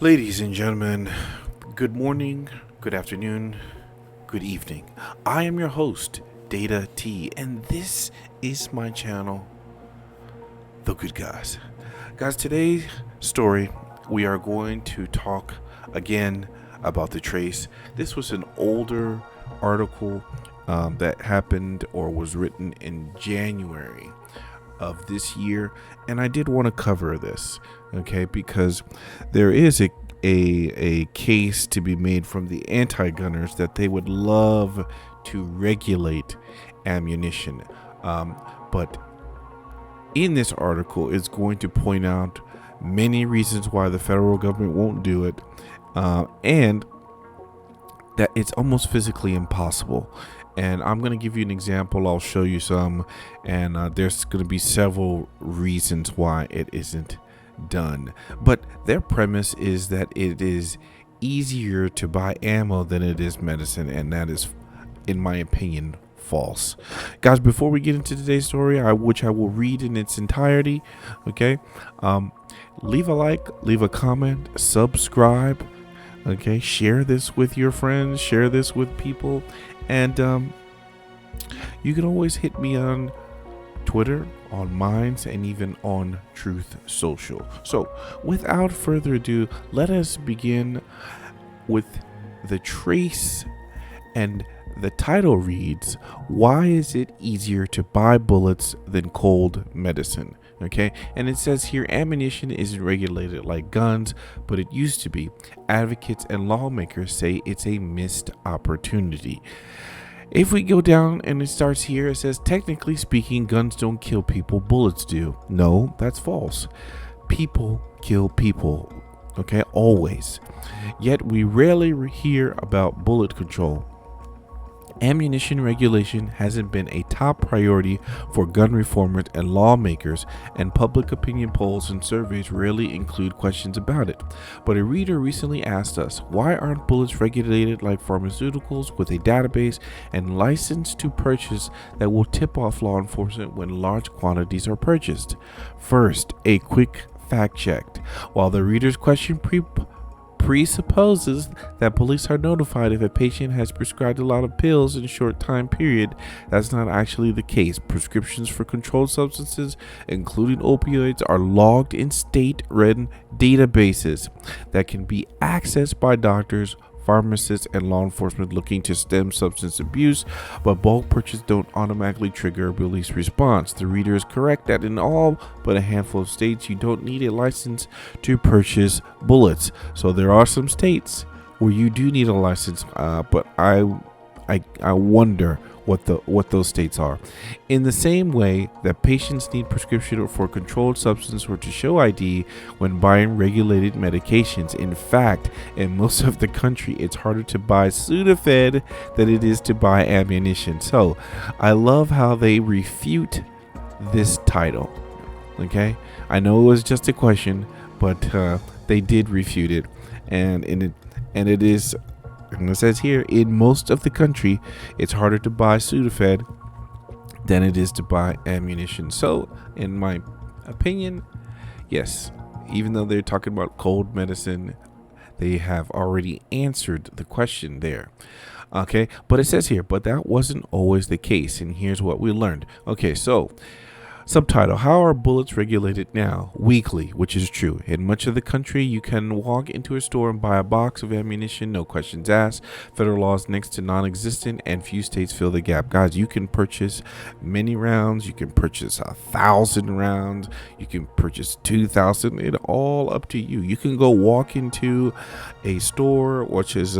Ladies and gentlemen, good morning, good afternoon, good evening. I am your host, Data T, and this is my channel, The Good Guys. Guys, today's story, we are going to talk again about the trace. This was an older article that happened or was written in January of this year, and I did want to cover this, okay, because there is a case to be made from the anti-gunners that they would love to regulate ammunition, but in this article it's going to point out many reasons why the federal government won't do it, and that it's almost physically impossible. And I'm going to give you an example. I'll show you some, and there's going to be several reasons why it isn't done. But their premise is that it is easier to buy ammo than it is medicine, and that is, in my opinion, false. Guys, before we get into today's story, which I will read in its entirety, okay, leave a like, leave a comment, subscribe. Okay, share this with your friends, share this with people, and you can always hit me on Twitter, on Minds, and even on Truth Social. So, without further ado, let us begin with the trace, and the title reads, "Why is it easier to buy bullets than cold medicine?" Okay, and it says here, ammunition isn't regulated like guns, but it used to be. Advocates and lawmakers say it's a missed opportunity. If we go down and it starts here, it says, technically speaking, guns don't kill people, bullets do. No, that's false. People kill people, okay, always. Yet we rarely hear about bullet control. Ammunition regulation hasn't been a top priority for gun reformers and lawmakers, and public opinion polls and surveys rarely include questions about it. But a reader recently asked us, why aren't bullets regulated like pharmaceuticals with a database and license to purchase that will tip off law enforcement when large quantities are purchased? First, a quick fact check. While the reader's question presupposes that police are notified if a patient has prescribed a lot of pills in a short time period, that's not actually the case. Prescriptions for controlled substances, including opioids, are logged in state-run databases that can be accessed by doctors, pharmacists, and law enforcement looking to stem substance abuse, but bulk purchases don't automatically trigger a release response. The reader is correct that in all but a handful of states, you don't need a license to purchase bullets. So there are some states where you do need a license, but I wonder what those states are. In the same way that patients need prescription for a controlled substance or to show ID when buying regulated medications. In fact, in most of the country, it's harder to buy Sudafed than it is to buy ammunition. So I love how they refute this title. Okay, I know it was just a question, but they did refute it, and it is. And it says here, in most of the country, it's harder to buy Sudafed than it is to buy ammunition. So, in my opinion, yes, even though they're talking about cold medicine, they have already answered the question there. Okay, but it says here, but that wasn't always the case. And here's what we learned. Okay, so subtitle, how are bullets regulated now? Weekly, which is true. In much of the country, you can walk into a store and buy a box of ammunition, no questions asked. Federal law is next to non-existent, and few states fill the gap. Guys, you can purchase many rounds. You can purchase 1,000 rounds. You can purchase 2,000. It's all up to you. You can go walk into a store, which is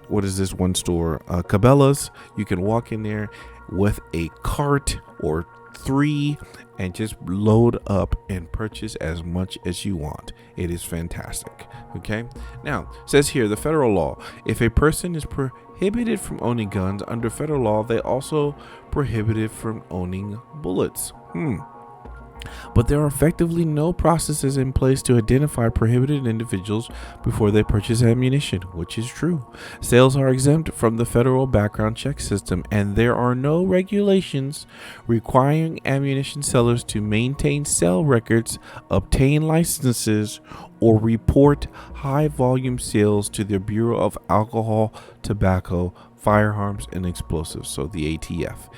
what is this one store? Cabela's. You can walk in there with a cart or 3 and just load up and purchase as much as you want. It is fantastic. Okay, now it says here, the federal law, if a person is prohibited from owning guns under federal law, they also prohibited from owning bullets. But there are effectively no processes in place to identify prohibited individuals before they purchase ammunition, which is true. Sales are exempt from the federal background check system, and there are no regulations requiring ammunition sellers to maintain sale records, obtain licenses, or report high volume sales to the Bureau of Alcohol, Tobacco, Firearms, and Explosives, so the ATF.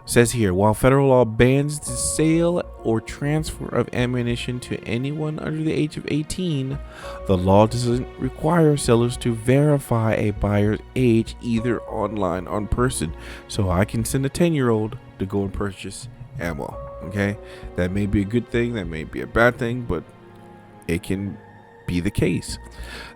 Says here, while federal law bans the sale or transfer of ammunition to anyone under the age of 18, the law doesn't require sellers to verify a buyer's age either online or in person. So I can send a 10-year-old to go and purchase ammo. Okay, that may be a good thing, that may be a bad thing, but it can be the case.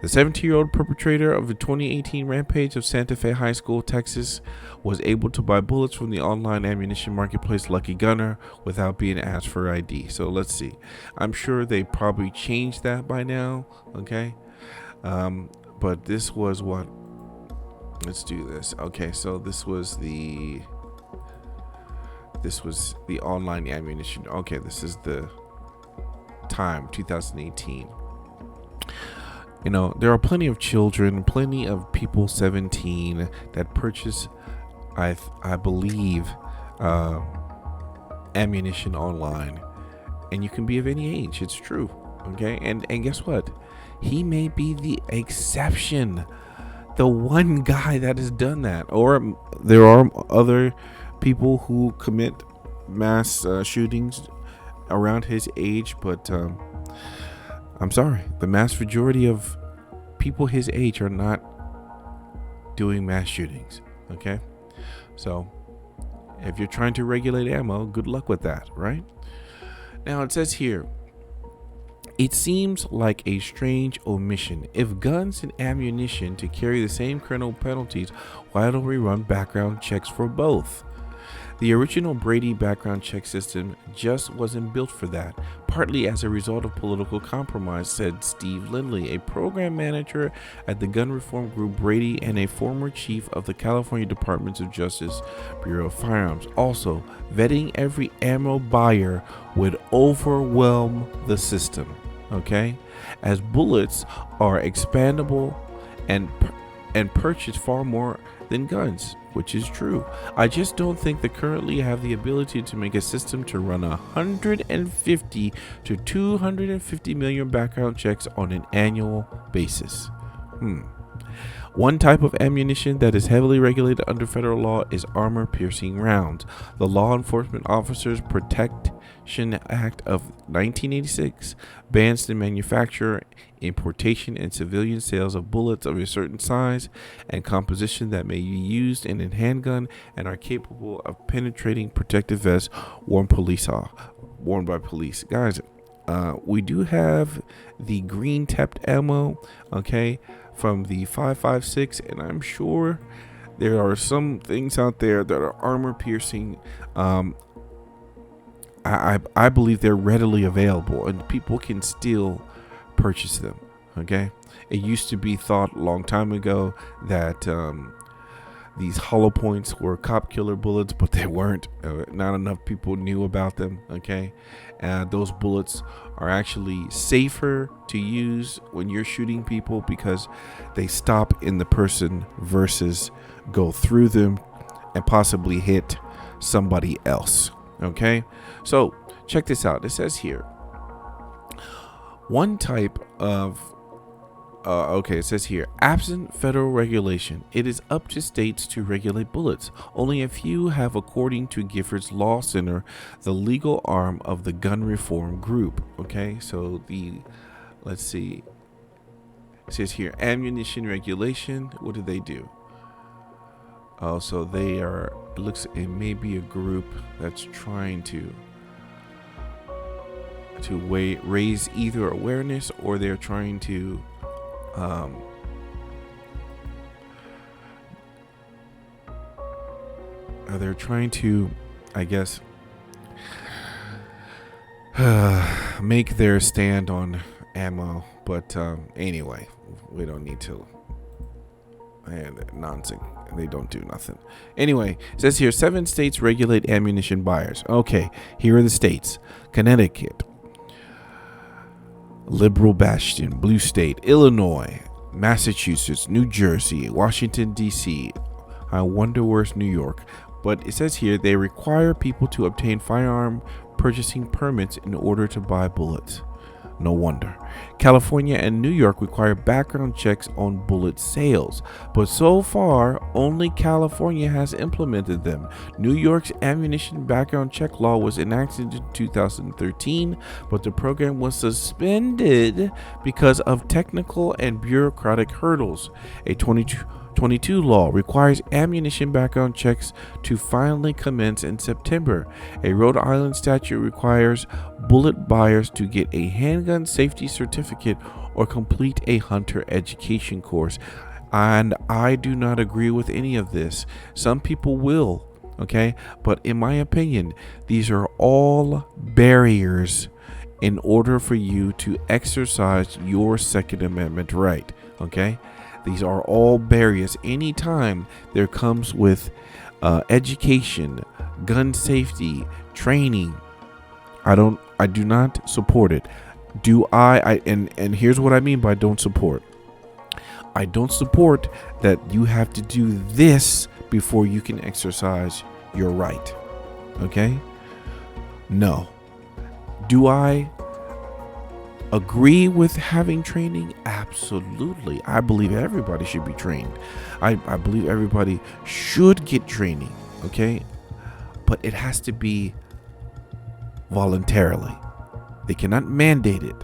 The 17-year-old perpetrator of the 2018 rampage of Santa Fe High School, Texas, was able to buy bullets from the online ammunition marketplace Lucky Gunner without being asked for ID. So let's see. I'm sure they probably changed that by now. Okay. But this was what? Let's do this. Okay. So this was the online ammunition. Okay. This is the time, 2018. You know, there are plenty of children, plenty of people 17 that purchase, I believe, ammunition online, and you can be of any age. It's true. Okay, and guess what? He may be the exception, the one guy that has done that, or there are other people who commit mass shootings around his age, but I'm sorry, the mass majority of people his age are not doing mass shootings. Okay, so if you're trying to regulate ammo, good luck with that, right? Now it says here, it seems like a strange omission. If guns and ammunition to carry the same criminal penalties, why don't we run background checks for both? The original Brady background check system just wasn't built for that, partly as a result of political compromise, said Steve Lindley, a program manager at the gun reform group Brady and a former chief of the California Department of Justice Bureau of Firearms. Also, vetting every ammo buyer would overwhelm the system, okay? As bullets are expandable and purchase far more than guns, which is true. I just don't think they currently have the ability to make a system to run 150 to 250 million background checks on an annual basis. One type of ammunition that is heavily regulated under federal law is armor-piercing rounds. The Law Enforcement Officers Protection Act of 1986 bans the manufacture, importation, and civilian sales of bullets of a certain size and composition that may be used in a handgun and are capable of penetrating protective vests worn by police. Guys, we do have the green tapped ammo, okay, from the 5.56, and I'm sure there are some things out there that are armor piercing. I believe they're readily available and people can still purchase them. Okay, it used to be thought a long time ago that these hollow points were cop killer bullets, but they weren't. Not enough people knew about them. Okay, those bullets are actually safer to use when you're shooting people because they stop in the person versus go through them and possibly hit somebody else. Okay, so check this out. It says here, one type of it says here, absent federal regulation, it is up to states to regulate bullets. Only a few have, according to Giffords Law Center, the legal arm of the gun reform group. Okay, so let's see. It says here, ammunition regulation. What do they do? Oh, so it may be a group that's trying to raise either awareness, or they're trying to I guess make their stand on ammo. But anyway, we don't need to And nonsense. They don't do nothing. Anyway, it says here 7 states regulate ammunition buyers. Okay, here are the states: Connecticut, liberal bastion, blue state; Illinois, Massachusetts, New Jersey, Washington, D.C. I wonder where's New York. But it says here they require people to obtain firearm purchasing permits in order to buy bullets. No wonder. California and New York require background checks on bullet sales, but so far only California has implemented them. New York's ammunition background check law was enacted in 2013, but the program was suspended because of technical and bureaucratic hurdles. A 2022 law requires ammunition background checks to finally commence in September. A Rhode Island statute requires bullet buyers to get a handgun safety certificate or complete a hunter education course. And I do not agree with any of this. Some people will, okay? But in my opinion, these are all barriers in order for you to exercise your Second Amendment right, okay? These are all barriers. Anytime there comes with education, gun safety, training, I do not support it. And here's what I mean by don't support. I don't support that you have to do this before you can exercise your right. Okay? No. Do I agree with having training? Absolutely. I believe everybody should be trained. I believe everybody should get training. Okay? But it has to be voluntarily. They cannot mandate it,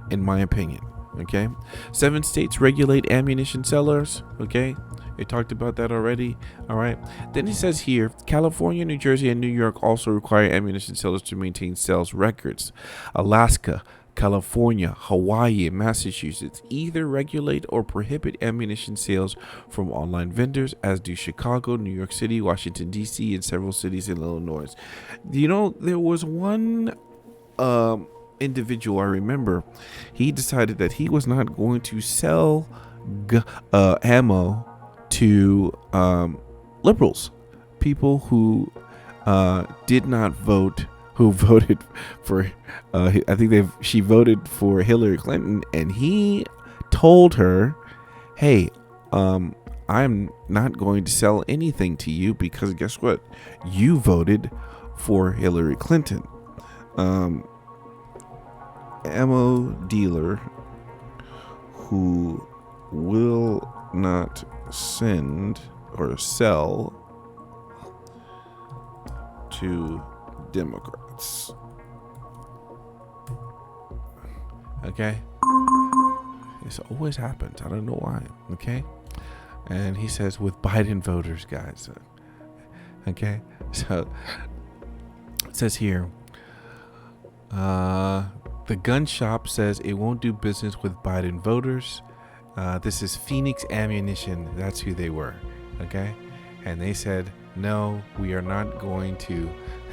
in my opinion. Okay? 7 states regulate ammunition sellers. Okay? We talked about that already. All right. Then it says here, California, New Jersey, and New York also require ammunition sellers to maintain sales records. Alaska, California, Hawaii, and Massachusetts either regulate or prohibit ammunition sales from online vendors, as do Chicago, New York City, Washington, D.C., and several cities in Illinois. You know, there was one individual I remember. He decided that he was not going to sell ammo to liberals, people who did not vote, who voted for I think she voted for Hillary Clinton, and he told her, hey, I'm not going to sell anything to you because guess what, you voted for Hillary Clinton. Ammo dealer who will not send or sell to Democrats. Okay? This always happens. I don't know why. Okay? And he says with Biden voters, guys. Okay? So it says here, the gun shop says it won't do business with Biden voters. This is Phoenix Ammunition. That's who they were. Okay? And they said, no, we are not going to.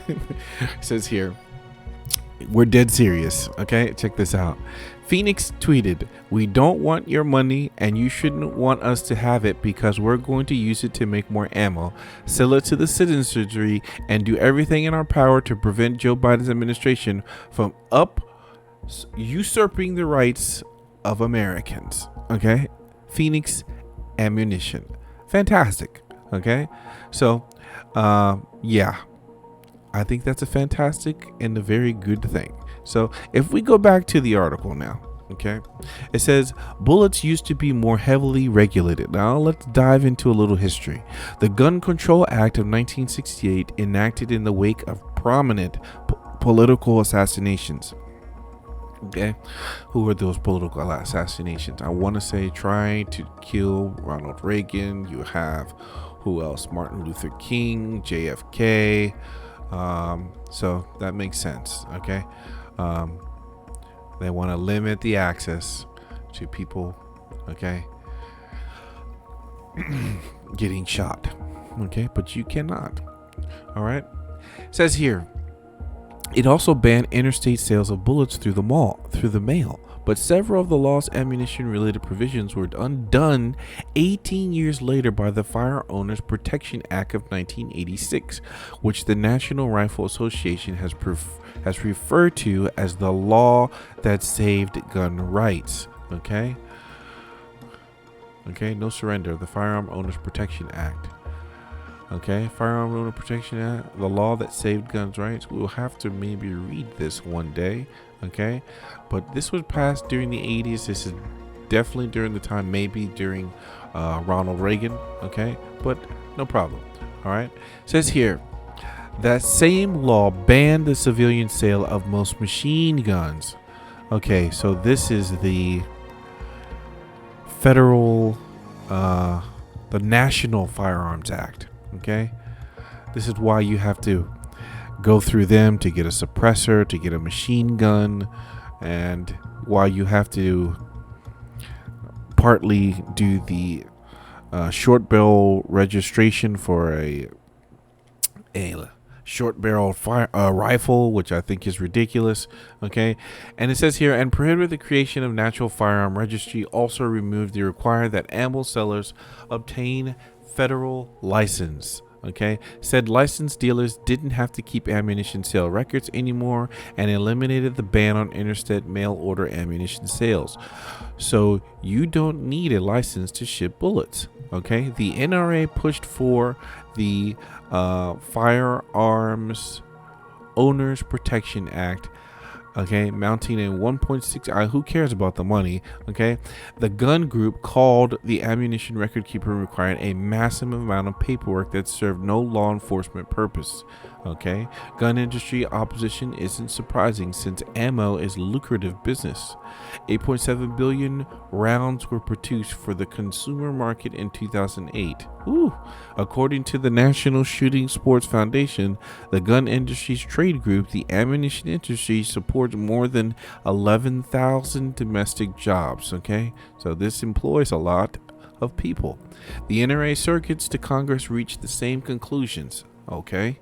It says here, we're dead serious. Okay? Check this out. Phoenix tweeted, we don't want your money and you shouldn't want us to have it because we're going to use it to make more ammo, sell it to the citizenry, and do everything in our power to prevent Joe Biden's administration from usurping the rights of Americans. Okay? Phoenix Ammunition. Fantastic. Okay? So, yeah. I think that's a fantastic and a very good thing. So if we go back to the article now, okay, it says bullets used to be more heavily regulated. Now let's dive into a little history. The Gun Control Act of 1968, enacted in the wake of prominent political assassinations. Okay, who were those political assassinations? I want to say trying to kill Ronald Reagan. You have who else? Martin Luther King, JFK. So that makes sense. Okay. They want to limit the access to people, okay, getting shot, okay, but you cannot. All right. It says here, it also banned interstate sales of bullets through the mail, but several of the law's ammunition-related provisions were undone 18 years later by the Firearms Protection Act of 1986, which the National Rifle Association has referred to as the law that saved gun rights. Okay, no surrender. The Firearm Owners Protection Act. Okay, Firearm Owner Protection Act, the law that saved guns rights. We'll have to maybe read this one day. Okay, but this was passed during the 80s. This is definitely during the time, maybe during Ronald Reagan. Okay, but no problem. All right, it says here that same law banned the civilian sale of most machine guns. Okay, so this is the federal, the National Firearms Act. Okay, this is why you have to go through them to get a suppressor, to get a machine gun, and why you have to partly do the short barrel registration for a short barrel rifle, which I think is ridiculous. Okay, and it says here, and prohibited the creation of natural firearm registry, also removed the requirement that ammo sellers obtain federal license. Okay, said licensed dealers didn't have to keep ammunition sale records anymore, and eliminated the ban on interstate mail order ammunition sales. So you don't need a license to ship bullets. Okay, the NRA pushed for the Firearms Owners Protection Act. Okay, mounting a 1.6. Who cares about the money? Okay, the gun group called the ammunition record keeper requiring a massive amount of paperwork that served no law enforcement purpose. Okay, gun industry opposition isn't surprising since ammo is lucrative business. 8.7 billion rounds were produced for the consumer market in 2008. Ooh. According to the National Shooting Sports Foundation, the gun industry's trade group, the ammunition industry supports more than 11,000 domestic jobs. Okay, so this employs a lot of people. The NRA circuits to Congress reached the same conclusions. Okay.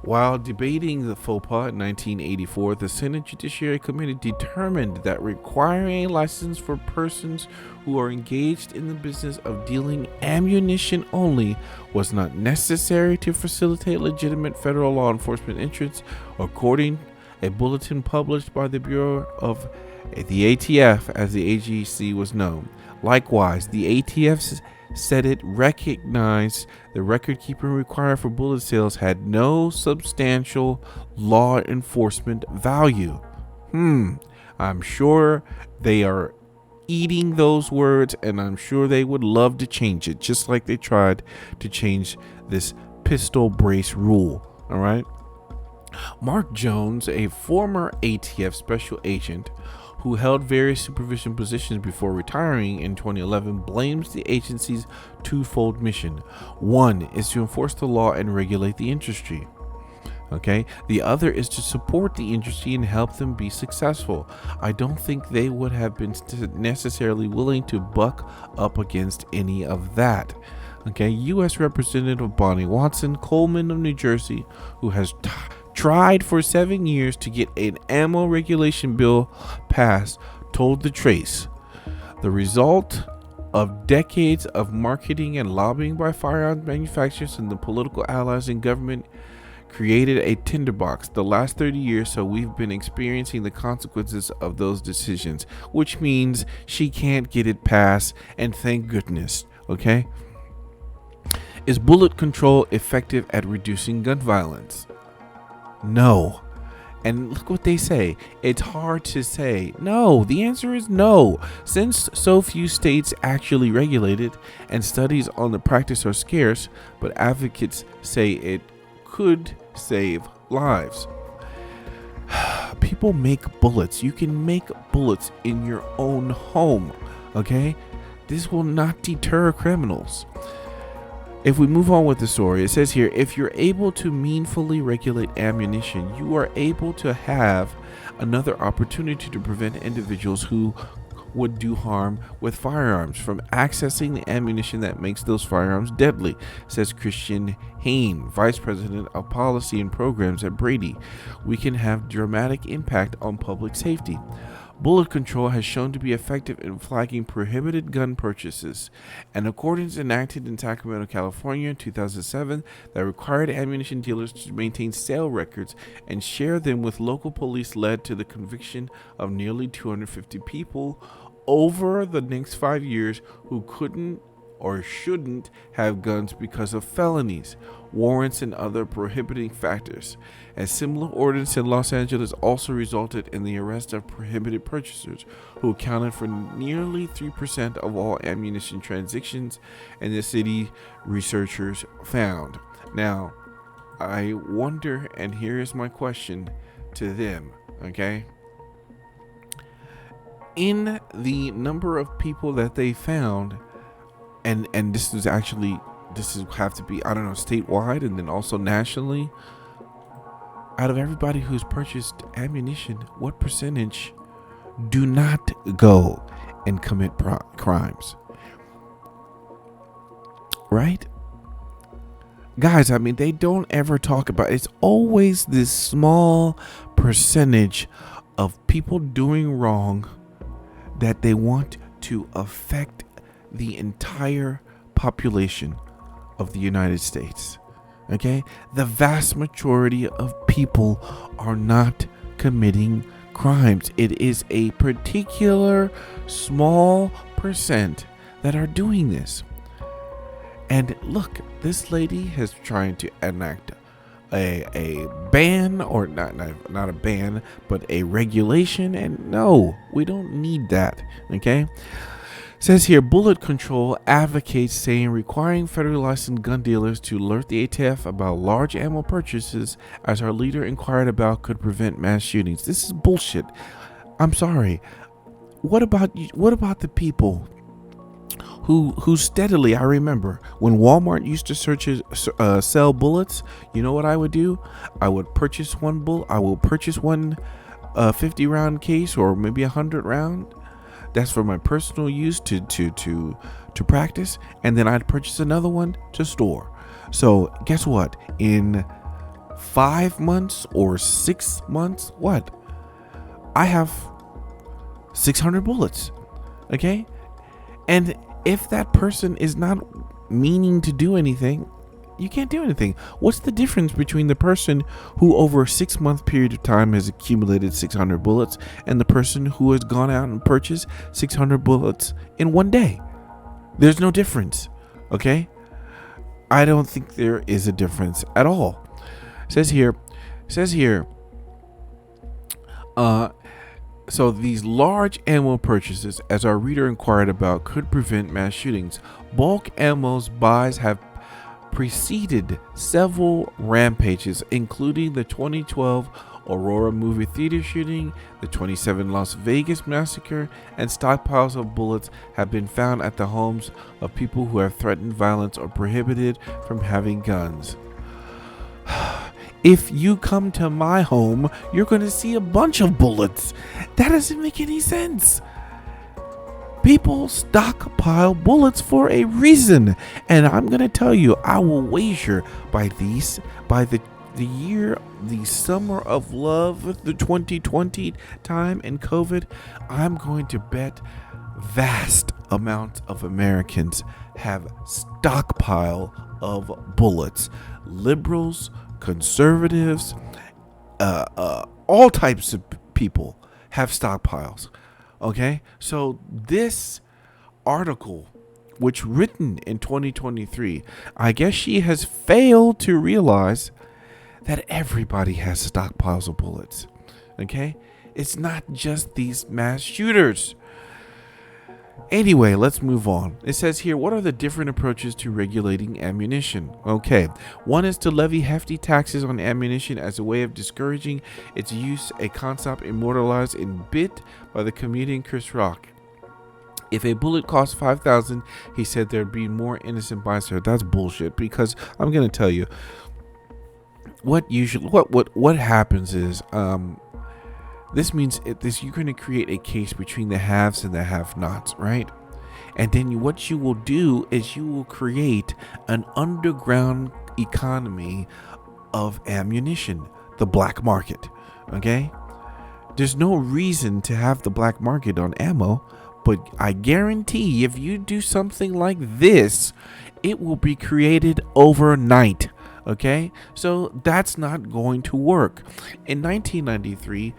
While debating the faux pas in 1984, the Senate Judiciary Committee determined that requiring a license for persons who are engaged in the business of dealing ammunition only was not necessary to facilitate legitimate federal law enforcement interests, according to a bulletin published by the Bureau of the ATF, as the AGC was known. Likewise, the ATF said it recognized the record keeping required for bullet sales had no substantial law enforcement value. I'm sure they are eating those words, and I'm sure they would love to change it, just like they tried to change this pistol brace rule. All right. Mark Jones, a former ATF special agent who held various supervision positions before retiring in 2011, blames the agency's twofold mission. One is to enforce the law and regulate the industry. Okay, the other is to support the industry and help them be successful. I don't think they would have been necessarily willing to buck up against any of that. Okay, U.S. Representative Bonnie Watson Coleman of New Jersey, who has tried for 7 years to get an ammo regulation bill passed, told The Trace, the result of decades of marketing and lobbying by firearms manufacturers and the political allies in government created a tinderbox the last 30 years, so we've been experiencing the consequences of those decisions, which means she can't get it passed, and thank goodness. Okay, is bullet control effective at reducing gun violence? No. And look what they say. It's hard to say. No, the answer is no. Since so few states actually regulate it and studies on the practice are scarce, but advocates say it could save lives. People make bullets. You can make bullets in your own home. Okay? This will not deter criminals. If we move on with the story, it says here, if you're able to meaningfully regulate ammunition, you are able to have another opportunity to prevent individuals who would do harm with firearms from accessing the ammunition that makes those firearms deadly, says Christian Hain, Vice President of Policy and Programs at Brady. We can have dramatic impact on public safety. Bullet control has shown to be effective in flagging prohibited gun purchases. An ordinance enacted in Sacramento, California in 2007 that required ammunition dealers to maintain sale records and share them with local police led to the conviction of nearly 250 people over the next 5 years who couldn't or shouldn't have guns because of felonies, warrants, and other prohibiting factors. A similar ordinance in Los Angeles also resulted in the arrest of prohibited purchasers who accounted for nearly 3% of all ammunition transactions in the city, researchers found. Now, I wonder, and here is my question to them, okay? In the number of people that they found, and this is have to be, I don't know, statewide and then also nationally, out of everybody who's purchased ammunition, what percentage do not go and commit crimes? Right? Guys, I mean, they don't ever talk about it. It's always this small percentage of people doing wrong that they want to affect the entire population of the United States. Okay? The vast majority of people are not committing crimes. It is a particular small percent that are doing this. And look, this lady has tried to enact a ban, or not a ban, but a regulation, and no, we don't need that. Okay? Says here, Bullet Control advocates saying requiring federally licensed gun dealers to alert the ATF about large ammo purchases, as our leader inquired about, could prevent mass shootings. This is bullshit. I'm sorry. What about the people who steadily, I remember when Walmart used to sell bullets, you know what I would do? I would purchase one bullet. I will purchase one 50 round case, or maybe 100 round. That's for my personal use to practice, and then I'd purchase another one to store. So guess what? In 5 months or 6 months, what? I have 600 bullets. Okay? And if that person is not meaning to do anything, you can't do anything. What's the difference between the person who over a 6 month period of time has accumulated 600 bullets and the person who has gone out and purchased 600 bullets in one day? There's no difference. Okay? I don't think there is a difference at all. Says here, so these large ammo purchases, as our reader inquired about, could prevent mass shootings. Bulk ammo's buys have preceded several rampages, including the 2012 Aurora movie theater shooting, the 2017 Las Vegas massacre, and stockpiles of bullets have been found at the homes of people who have threatened violence or prohibited from having guns. If you come to my home, you're going to see a bunch of bullets. That doesn't make any sense. People stockpile bullets for a reason, and I'm going to tell you, I will wager by the summer of love, the 2020 time and COVID, I'm going to bet vast amounts of Americans have stockpile of bullets. Liberals, conservatives, all types of people have stockpiles. Okay, so this article, which written in 2023, I guess she has failed to realize that everybody has stockpiles of bullets. Okay, it's not just these mass shooters. Anyway, let's move on. It says here, what are the different approaches to regulating ammunition? Okay, one is to levy hefty taxes on ammunition as a way of discouraging its use, a concept immortalized in Bit by the comedian Chris Rock. If a bullet costs $5,000, he said there'd be more innocent bystanders. That's bullshit, because I'm gonna tell you what happens is this means you're going to create a case between the haves and the have-nots, right? And then what you will do is you will create an underground economy of ammunition, the black market. Okay? There's no reason to have the black market on ammo, but I guarantee if you do something like this, it will be created overnight. Okay? So that's not going to work. In 1993,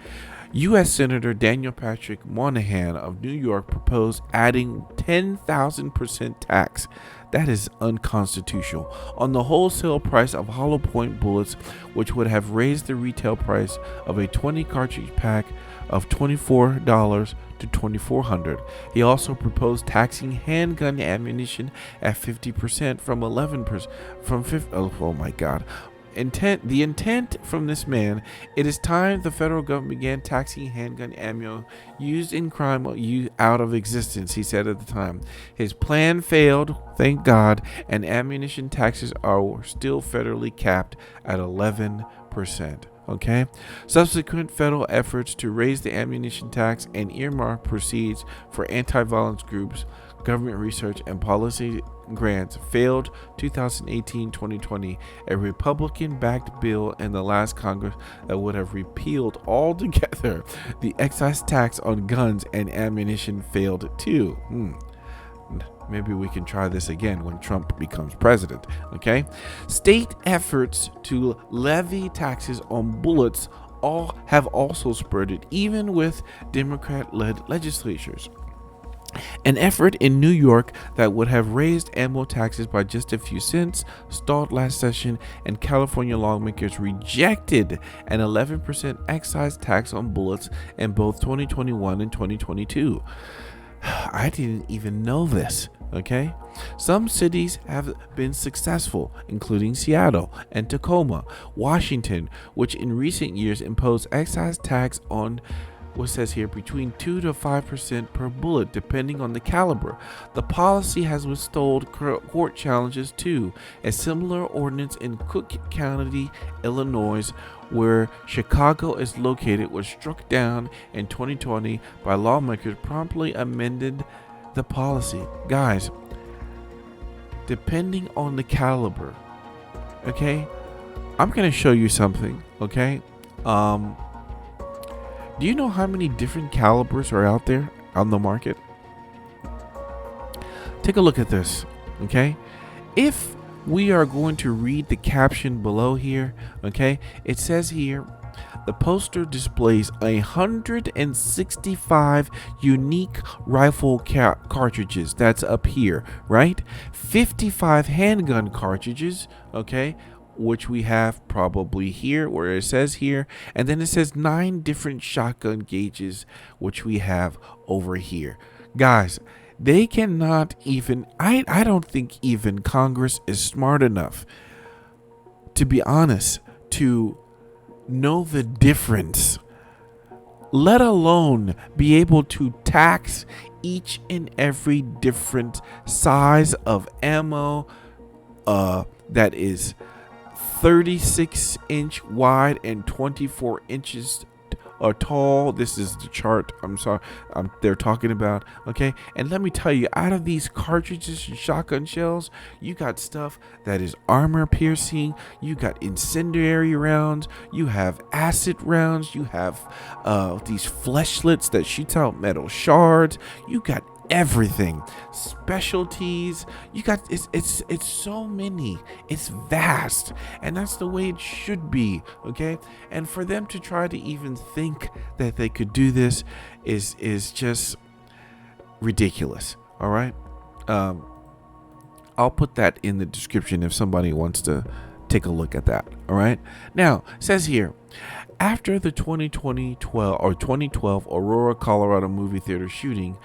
U.S. Senator Daniel Patrick Moynihan of New York proposed adding 10,000% tax. That is unconstitutional on the wholesale price of hollow point bullets, which would have raised the retail price of a 20 cartridge pack of $24 to $2,400. He also proposed taxing handgun ammunition at 50% from 11% from 50. Oh my God. The intent from this man, it is time the federal government began taxing handgun ammo used in crime out of existence, he said at the time. His plan failed, thank God, and ammunition taxes are still federally capped at 11%. Okay. Subsequent federal efforts to raise the ammunition tax and earmark proceeds for anti-violence groups, government research, and policy grants failed. 2018-2020, a Republican-backed bill in the last Congress that would have repealed altogether the excise tax on guns and ammunition failed too. Maybe we can try this again when Trump becomes president. Okay. State efforts to levy taxes on bullets have also spurred, even with Democrat-led legislatures. An effort in New York that would have raised ammo taxes by just a few cents stalled last session, and California lawmakers rejected an 11% excise tax on bullets in both 2021 and 2022. I didn't even know this. Okay, some cities have been successful, including Seattle and Tacoma, Washington, which in recent years imposed excise tax on what says here between 2 to 5% per bullet, depending on the caliber. The policy has withstood court challenges too. A similar ordinance in Cook County, Illinois, where Chicago is located, was struck down in 2020 by lawmakers, promptly amended the policy. Guys, depending on the caliber, okay, I'm gonna show you something. Okay, do you know how many different calibers are out there on the market? Take a look at this. Okay, if we are going to read the caption below here, okay, it says here, the poster displays 165 unique rifle cartridges. That's up here, right? 55 handgun cartridges, okay, which we have probably here where it says here. And then it says 9 different shotgun gauges, which we have over here. Guys, they cannot even, I don't think even Congress is smart enough, to be honest, to know the difference, let alone be able to tax each and every different size of ammo that is 36-inch wide and 24 inches tall. This is the chart they're talking about. Okay, and let me tell you, out of these cartridges and shotgun shells, you got stuff that is armor piercing, you got incendiary rounds, you have acid rounds, you have these fleshlets that shoots out metal shards, you got everything, specialties, you got it's so many, it's vast, and that's the way it should be. Okay, and for them to try to even think that they could do this is just ridiculous. All right, I'll put that in the description if somebody wants to take a look at that. All right, now it says here, after the 2012 Aurora, Colorado movie theater shooting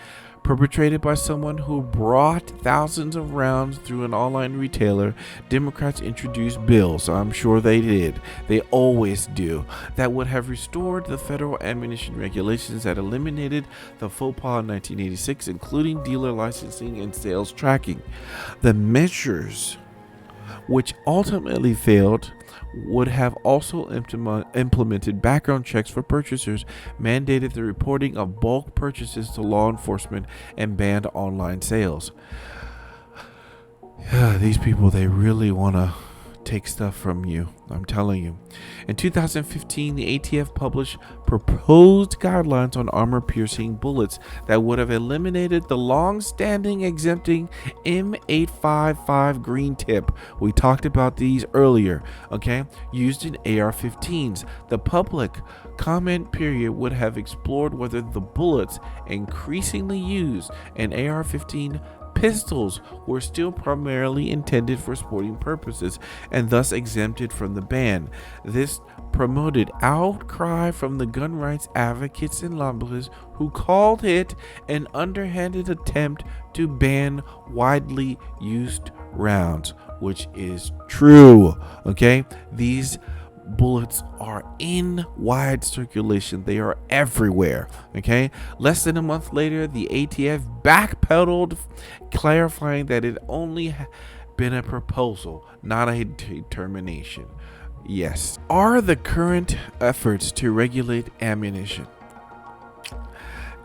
perpetrated by someone who brought thousands of rounds through an online retailer, Democrats introduced bills, I'm sure they did, they always do, that would have restored the federal ammunition regulations that eliminated the faux pas in 1986, including dealer licensing and sales tracking. The measures, which ultimately failed, would have also implemented background checks for purchasers, mandated the reporting of bulk purchases to law enforcement, and banned online sales. These people, they really want to take stuff from you. I'm telling you. In 2015, the ATF published proposed guidelines on armor-piercing bullets that would have eliminated the long-standing exempting M855 green tip. We talked about these earlier, okay? Used in AR-15s. The public comment period would have explored whether the bullets increasingly used in AR-15 pistols were still primarily intended for sporting purposes and thus exempted from the ban. This promoted outcry from the gun rights advocates and lobbyists who called it an underhanded attempt to ban widely used rounds, which is true. Okay, these bullets are in wide circulation. They are everywhere. Okay, less than a month later, the ATF backpedaled, clarifying that it only been a proposal, not a determination. Yes. Are the current efforts to regulate ammunition?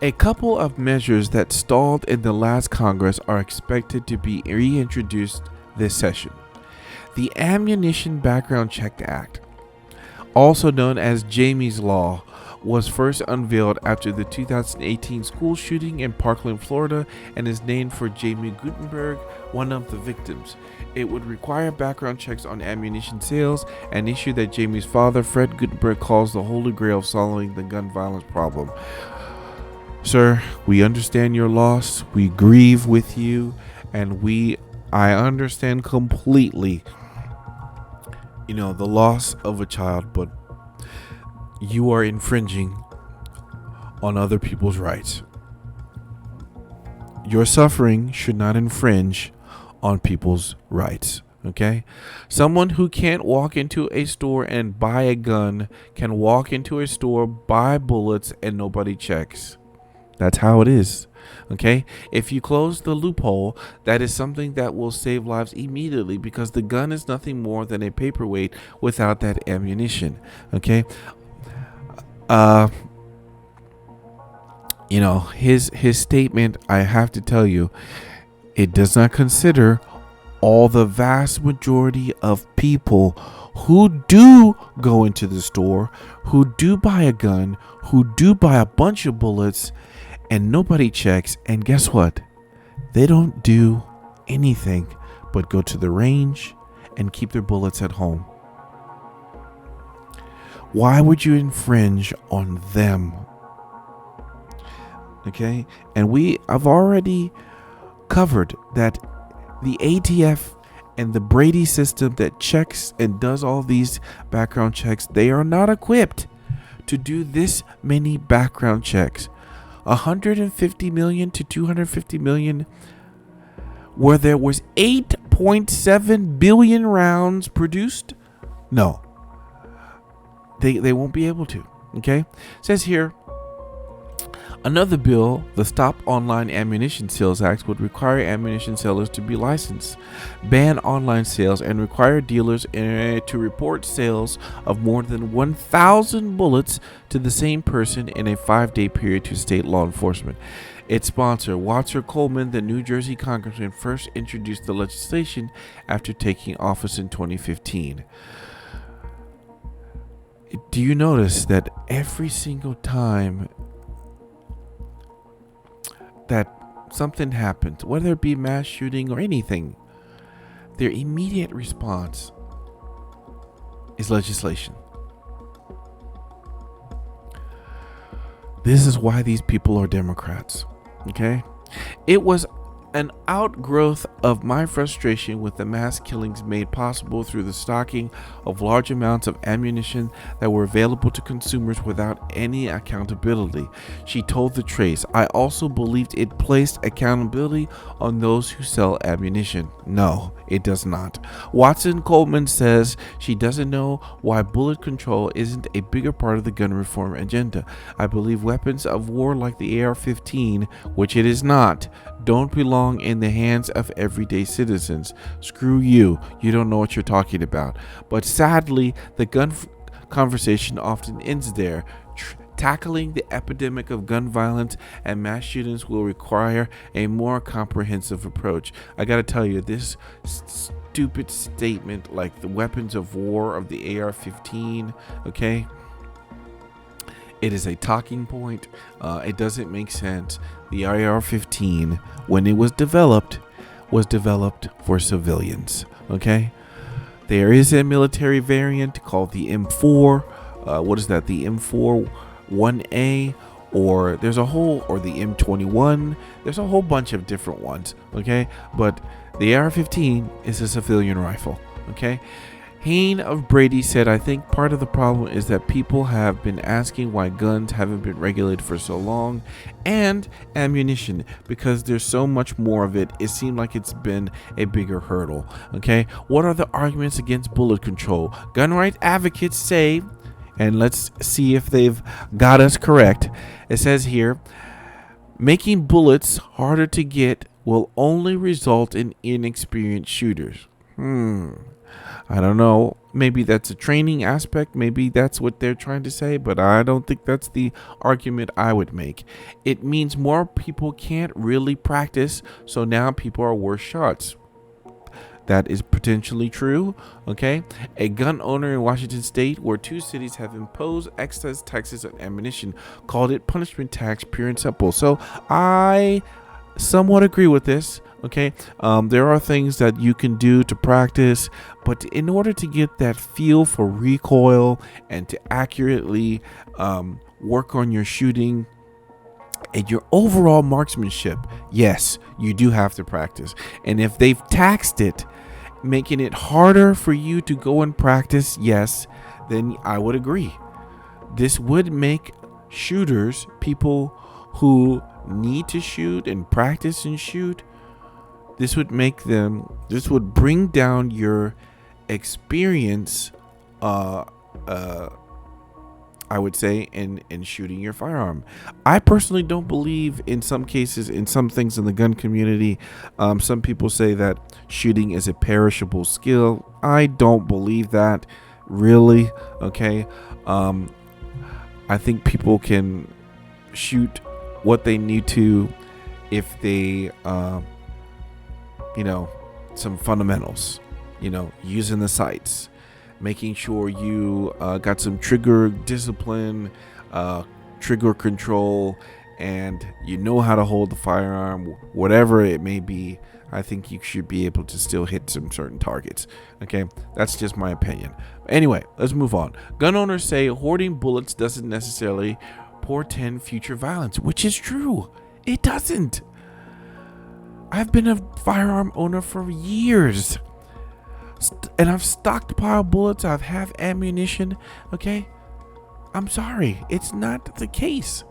A couple of measures that stalled in the last Congress are expected to be reintroduced this session. The Ammunition Background Check Act, also known as Jamie's Law, was first unveiled after the 2018 school shooting in Parkland, Florida, and is named for Jamie Guttenberg, one of the victims. It would require background checks on ammunition sales, an issue that Jamie's father, Fred Guttenberg, calls the holy grail of solving the gun violence problem. Sir, we understand your loss, we grieve with you, and I understand completely the loss of a child, but you are infringing on other people's rights. Your suffering should not infringe on people's rights. Okay? Someone who can't walk into a store and buy a gun can walk into a store, buy bullets, and nobody checks. That's how it is. Okay, if you close the loophole, that is something that will save lives immediately, because the gun is nothing more than a paperweight without that ammunition. Okay, his statement, I have to tell you, it does not consider all the vast majority of people who do go into the store, who do buy a gun, who do buy a bunch of bullets, and nobody checks. And guess what? They don't do anything but go to the range and keep their bullets at home. Why would you infringe on them? Okay, and I've already covered that the ATF and the Brady system that checks and does all these background checks, they are not equipped to do this many background checks. 150 million to 250 million, where there was 8.7 billion rounds produced? No, they won't be able to. Okay, it says here, another bill, the Stop Online Ammunition Sales Act, would require ammunition sellers to be licensed, ban online sales, and require dealers to report sales of more than 1,000 bullets to the same person in a 5-day period to state law enforcement. Its sponsor, Walter Coleman, the New Jersey congressman, first introduced the legislation after taking office in 2015. Do you notice that every single time that something happens, whether it be mass shooting or anything, their immediate response is legislation? This is why these people are Democrats. Okay? It was an outgrowth of my frustration with the mass killings made possible through the stocking of large amounts of ammunition that were available to consumers without any accountability. She told the Trace. I also believed it placed accountability on those who sell ammunition. No, it does not. Watson Coleman says she doesn't know why bullet control isn't a bigger part of the gun reform agenda. I believe weapons of war like the AR-15, which it is not, don't belong in the hands of everyday citizens. Screw you. You don't know what you're talking about. But sadly, the gun conversation often ends there. Tackling the epidemic of gun violence and mass shootings will require a more comprehensive approach. I gotta tell you, this stupid statement like the weapons of war of the AR-15, okay? It is a talking point. It doesn't make sense. The AR-15, when it was developed for civilians, okay? There is a military variant called the M4. What is that? The M4 1A, or there's a whole, or the M21. There's a whole bunch of different ones, okay? But the AR-15 is a civilian rifle, okay? Hayne of Brady said, I think part of the problem is that people have been asking why guns haven't been regulated for so long, and ammunition, because there's so much more of it. It seemed like it's been a bigger hurdle, okay? What are the arguments against bullet control? Gun rights advocates say, and let's see if they've got us correct. It says here, making bullets harder to get will only result in inexperienced shooters. I don't know. Maybe that's a training aspect. Maybe that's what they're trying to say, but I don't think that's the argument I would make. It means more people can't really practice, so now people are worse shots. That is potentially true, okay? A gun owner in Washington State, where 2 cities have imposed excess taxes on ammunition, called it punishment tax, pure and simple. So I somewhat agree with this, okay? There are things that you can do to practice, but in order to get that feel for recoil and to accurately work on your shooting and your overall marksmanship, yes, you do have to practice. And if they've taxed it, making it harder for you to go and practice, yes, then I would agree. This would make shooters, people who need to shoot and practice and shoot, this would bring down your experience, I would say, in shooting your firearm. I personally don't believe in some cases, in some things in the gun community, some people say that shooting is a perishable skill. I don't believe that, really, okay? I think people can shoot what they need to if they, some fundamentals, using the sights, making sure you got some trigger discipline, trigger control, and you know how to hold the firearm, whatever it may be. I think you should be able to still hit some certain targets. Okay, that's just my opinion. Anyway, let's move on. Gun owners say hoarding bullets doesn't necessarily portend future violence, which is true. It doesn't. I've been a firearm owner for years, and I've stockpiled bullets. I've have ammunition. Okay, I'm sorry, it's not the case.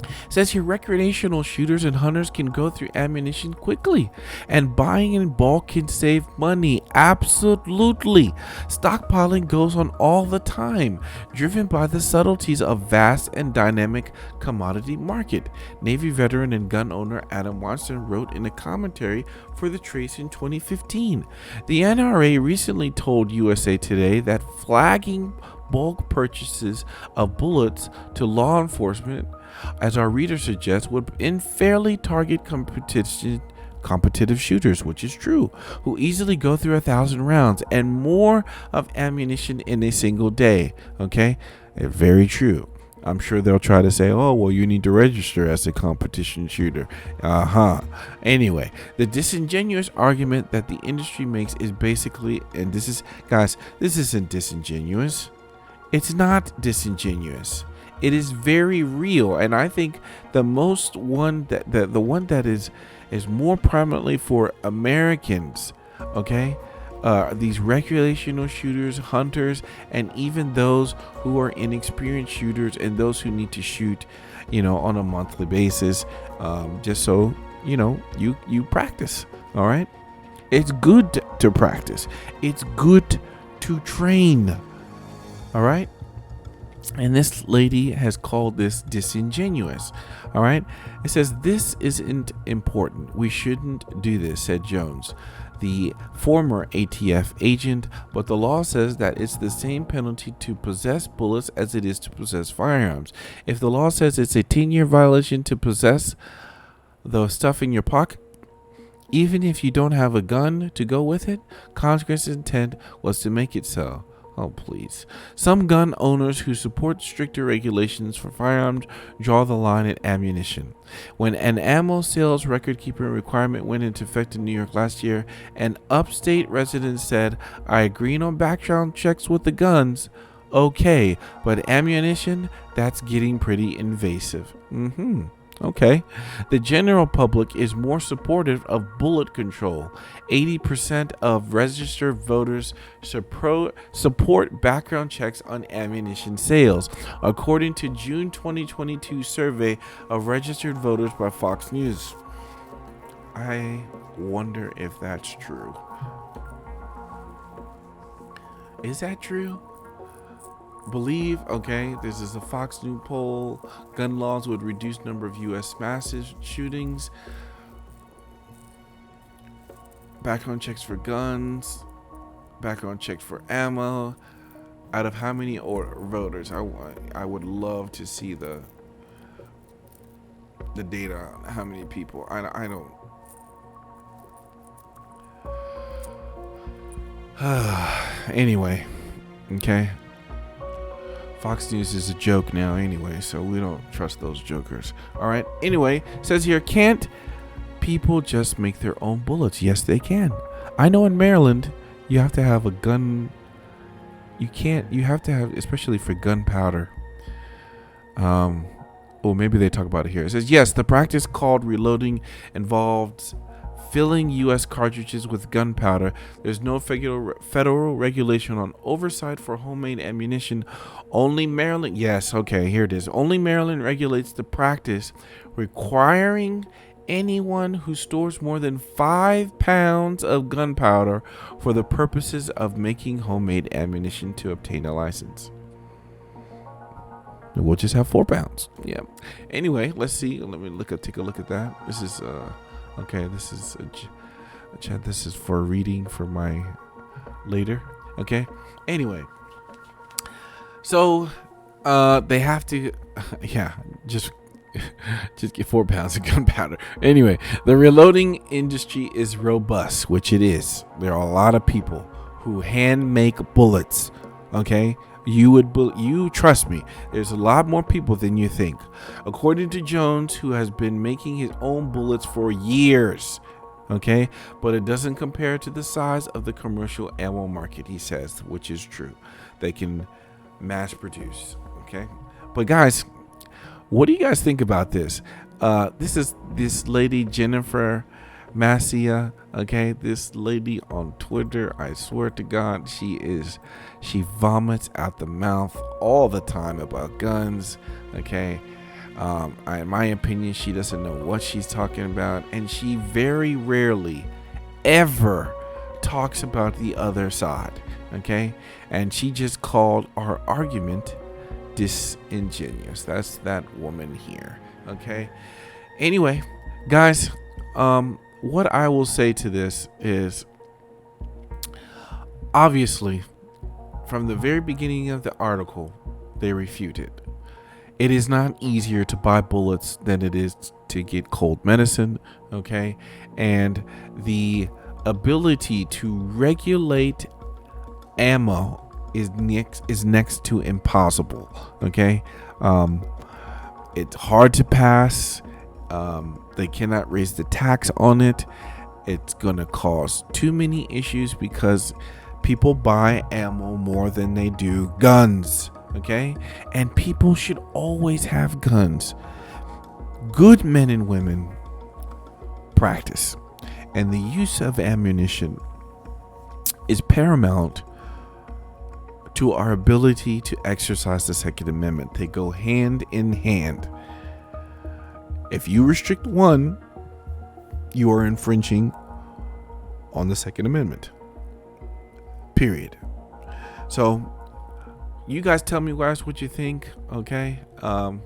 It says here, recreational shooters and hunters can go through ammunition quickly, and buying in bulk can save money. Absolutely. Stockpiling goes on all the time, driven by the subtleties of vast and dynamic commodity market. Navy veteran and gun owner Adam Watson wrote in a commentary for The Trace in 2015. The NRA recently told USA Today that flagging bulk purchases of bullets to law enforcement, as our reader suggests, would unfairly target competitive shooters, which is true, who easily go through 1,000 rounds and more of ammunition in a single day. Okay, very true. I'm sure they'll try to say, oh, well, you need to register as a competition shooter. Anyway, the disingenuous argument that the industry makes is basically, and this is, guys, this isn't disingenuous. It's not disingenuous. It is very real, and I think the one that is more prominently for Americans, okay, these recreational shooters, hunters, and even those who are inexperienced shooters and those who need to shoot, on a monthly basis, just so you practice. All right, it's good to practice. It's good to train. All right. And this lady has called this disingenuous. All right. It says, this isn't important. We shouldn't do this, said Jones. the former ATF agent, but the law says that it's the same penalty to possess bullets as it is to possess firearms. If the law says it's a 10-year violation to possess the stuff in your pocket, even if you don't have a gun to go with it, Congress' intent was to make it so. Oh, please. Some gun owners who support stricter regulations for firearms draw the line at ammunition. When an ammo sales record-keeping requirement went into effect in New York last year, an upstate resident said, "I agree on background checks with the guns. Okay, but ammunition, that's getting pretty invasive." Okay. The general public is more supportive of bullet control. 80% of registered voters support background checks on ammunition sales, according to June 2022 survey of registered voters by Fox News. I wonder if that's true. Is that true? Okay, this is a Fox News poll. Gun laws would reduce number of U.S. massive shootings. Background checks for guns. Background checks for ammo. Out of how many voters? I would love to see the data on how many people. I don't. Anyway, okay. Fox News is a joke now anyway, so we don't trust those jokers. All right. Anyway, says here, can't people just make their own bullets? Yes, they can. I know in Maryland, you have to have a gun. You have to have, especially for gunpowder. Maybe they talk about it here. It says, yes, the practice called reloading involves filling U.S. cartridges with gunpowder. There's no federal regulation on oversight for homemade ammunition. Only Maryland, yes, okay, here it is. Only Maryland regulates the practice, requiring anyone who stores more than 5 pounds of gunpowder for the purposes of making homemade ammunition to obtain a license. We'll just have 4 pounds. Yeah. Anyway, let's see. Let me take a look at that. This is okay, this is a chat. This is for reading for my later. Okay. Anyway, so they have to, just get 4 pounds of gunpowder. Anyway, the reloading industry is robust, which it is. There are a lot of people who hand make bullets. Okay. You trust me, there's a lot more people than you think. According to Jones, who has been making his own bullets for years, okay, but it doesn't compare to the size of the commercial ammo market, he says, which is true. They can mass produce, okay? But guys, what do you guys think about this? This is this lady, Jennifer Massia, okay, this lady on Twitter, I swear to God, she vomits out the mouth all the time about guns, okay. In my opinion, she doesn't know what she's talking about, and she very rarely ever talks about the other side, okay. And she just called our argument disingenuous. That's that woman here, okay. Anyway, guys, what I will say to this is, obviously, from the very beginning of the article, they refute it. It is not easier to buy bullets than it is to get cold medicine, okay? And the ability to regulate ammo is next to impossible, okay? It's hard to pass. They cannot raise the tax on it. It's gonna cause too many issues because people buy ammo more than they do guns, okay? And people should always have guns. Good men and women practice, and the use of ammunition is paramount to our ability to exercise the Second Amendment. They go hand in hand. If you restrict one, you are infringing on the Second Amendment. Period. So, you guys tell me, guys, what you think, okay? Not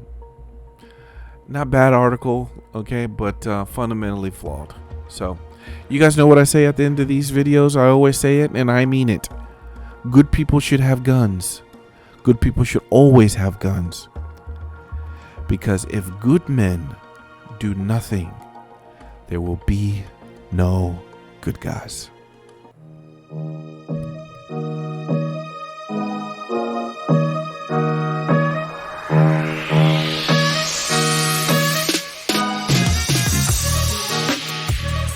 bad article, okay, but fundamentally flawed. So, You guys know what I say at the end of these videos? I always say it, and I mean it. Good people should have guns. Good people should always have guns. Because if good men do nothing, there will be no good guys.